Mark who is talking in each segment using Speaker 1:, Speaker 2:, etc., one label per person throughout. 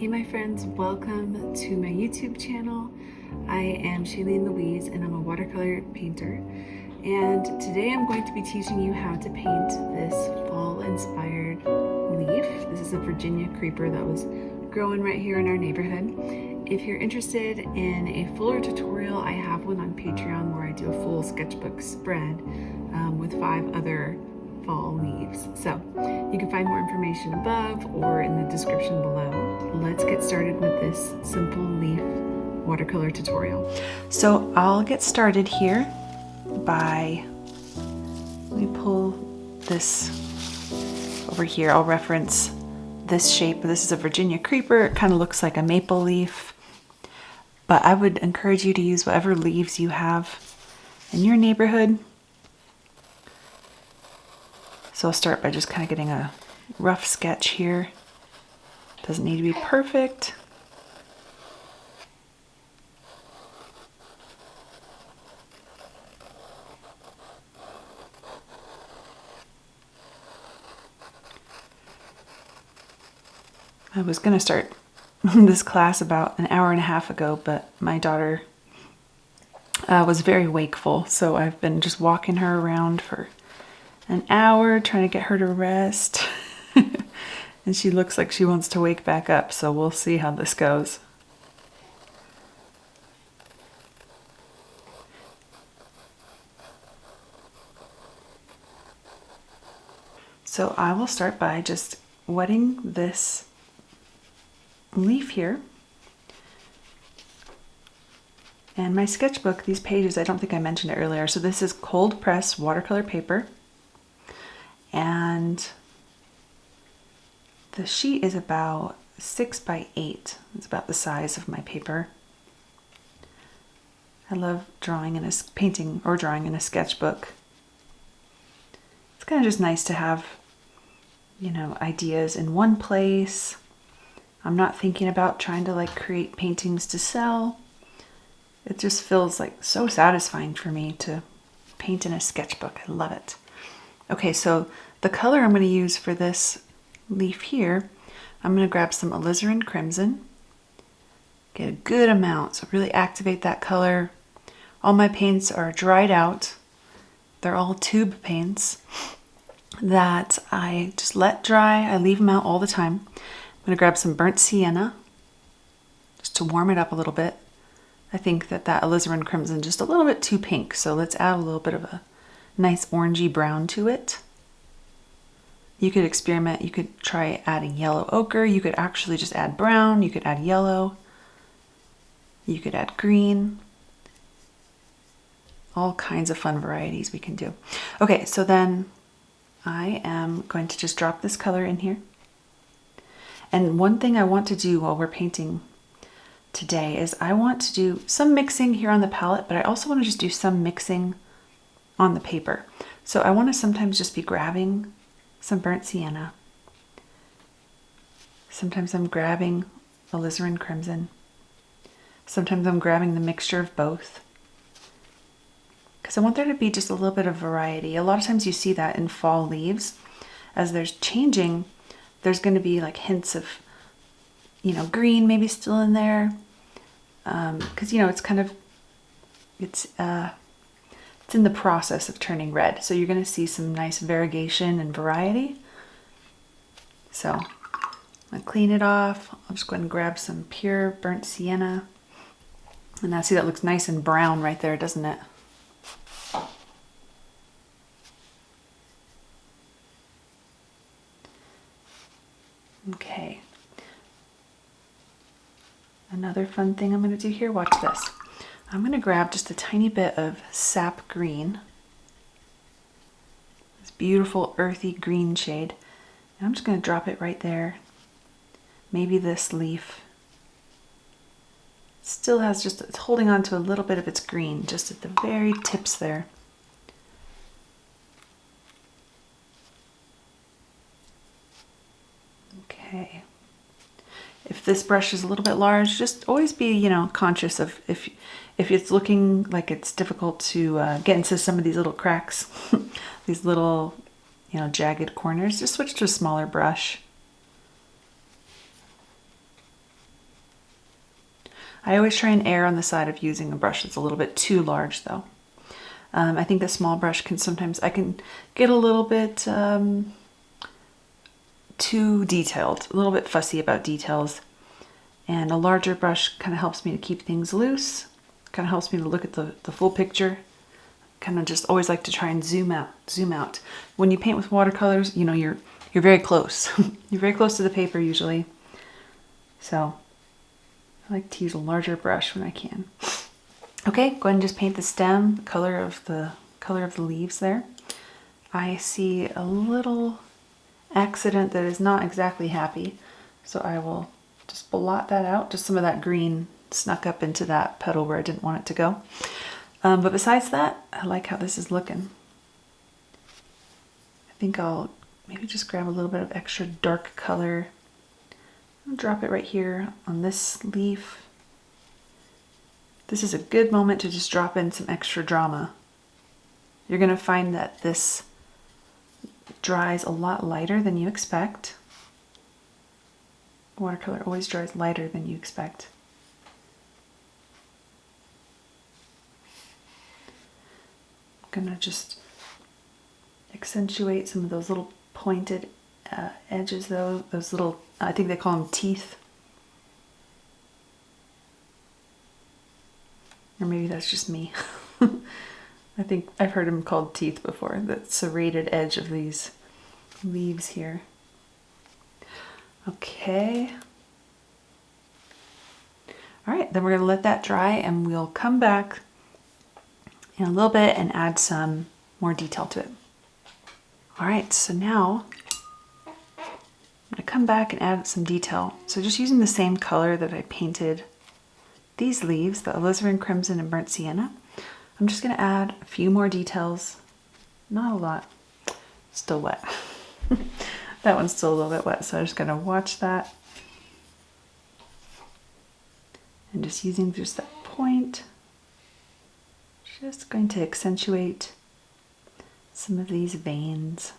Speaker 1: Hey my friends, welcome to my YouTube channel. I am Shailene Louise and I'm a watercolor painter. And today I'm going to be teaching you how to paint this fall inspired leaf. This is a Virginia creeper that was growing right here in our neighborhood. If you're interested in a fuller tutorial, I have one on Patreon where I do a full sketchbook spread with 5 other fall leaves. So you can find more information above or in the description below. Let's get started with this simple leaf watercolor tutorial. So I'll get started here by, let me pull this over here. I'll reference this shape. This is a Virginia creeper. It kind of looks like a maple leaf, but I would encourage you to use whatever leaves you have in your neighborhood. So I'll start by just kind of getting a rough sketch here. Doesn't need to be perfect. I was going to start this class about an hour and a half ago, but my daughter was very wakeful, so I've been just walking her around for an hour trying to get her to rest. And she looks like she wants to wake back up, so we'll see how this goes. So I will start by just wetting this leaf here. And my sketchbook, these pages, I don't think I mentioned it earlier, so this is cold press watercolor paper. And the sheet is about 6 by 8. It's about the size of my paper. I love drawing in a painting or drawing in a sketchbook. It's kind of just nice to have, you know, ideas in one place. I'm not thinking about trying to like create paintings to sell. It just feels like so satisfying for me to paint in a sketchbook. I love it. Okay, so the color I'm going to use for this leaf here, I'm going to grab some alizarin crimson, get a good amount, so really activate that color. All my paints are dried out. They're all tube paints that I just let dry. I leave them out all the time. I'm going to grab some burnt sienna just to warm it up a little bit. I think that alizarin crimson is just a little bit too pink, so let's add a little bit of a nice orangey brown to it. You could experiment. You could try adding yellow ochre. You could actually just add brown. You could add yellow. You could add green. All kinds of fun varieties we can do. Okay, so then I am going to just drop this color in here. And one thing I want to do while we're painting today is I want to do some mixing here on the palette, but I also want to just do some mixing on the paper. So I want to sometimes just be grabbing some burnt sienna. Sometimes I'm grabbing alizarin crimson. Sometimes I'm grabbing the mixture of both. Because I want there to be just a little bit of variety. A lot of times you see that in fall leaves. As there's changing, there's going to be like hints of, you know, green maybe still in there. Because, you know, it's kind of, it's in the process of turning red. So you're going to see some nice variegation and variety. So I'm going to clean it off. I'll just go ahead and grab some pure burnt sienna. And now see that looks nice and brown right there, doesn't it? Okay. Another fun thing I'm going to do here, watch this. I'm going to grab just a tiny bit of sap green, this beautiful earthy green shade, and I'm just going to drop it right there. Maybe this leaf still has just, it's holding on to a little bit of its green, just at the very tips there. Okay. If this brush is a little bit large, just always be, you know, conscious of if it's looking like it's difficult to get into some of these little cracks, these little, you know, jagged corners, just switch to a smaller brush. I always try and err on the side of using a brush that's a little bit too large though. I think the small brush can sometimes, I can get a little bit too detailed, a little bit fussy about details. And a larger brush kind of helps me to keep things loose, kind of helps me to look at the full picture. Kind of just always like to try and zoom out. When you paint with watercolors, you know, you're very close. You're very close to the paper usually. So I like to use a larger brush when I can. Okay, go ahead and just paint the stem, the color of the leaves there. I see a little accident that is not exactly happy, so I will just blot that out. Just some of that green snuck up into that petal where I didn't want it to go. But besides that, I like how this is looking. I think I'll maybe just grab a little bit of extra dark color. I'll drop it right here on this leaf. This is a good moment to just drop in some extra drama. You're going to find that this dries a lot lighter than you expect. Watercolor always dries lighter than you expect. I'm going to just accentuate some of those little pointed edges though, those little, I think they call them teeth. Or maybe that's just me. I think I've heard them called teeth before, the serrated edge of these leaves here. Okay. All right, then we're gonna let that dry and we'll come back in a little bit and add some more detail to it. All right, so now I'm gonna come back and add some detail. So just using the same color that I painted these leaves, the alizarin crimson and burnt sienna, I'm just gonna add a few more details. Not a lot, still wet. That one's still a little bit wet, so I'm just gonna watch that. And just using just that point, just going to accentuate some of these veins.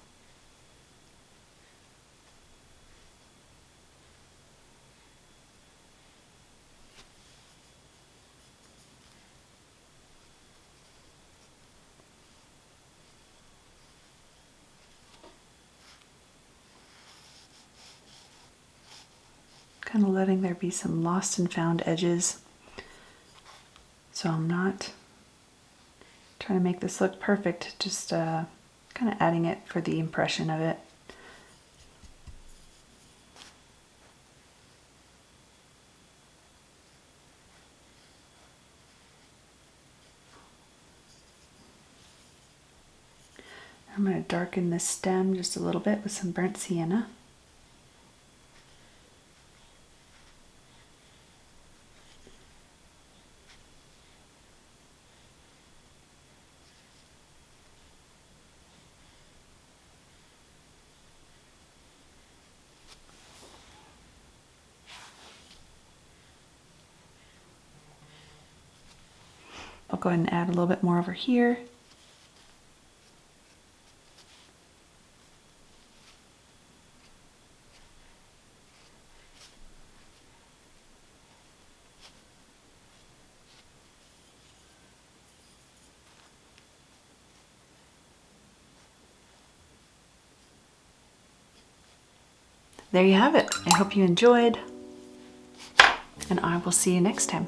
Speaker 1: Kind of letting there be some lost and found edges. So I'm not trying to make this look perfect, just kind of adding it for the impression of it. I'm going to darken this stem just a little bit with some burnt sienna. I'll go ahead and add a little bit more over here. There you have it. I hope you enjoyed, and I will see you next time.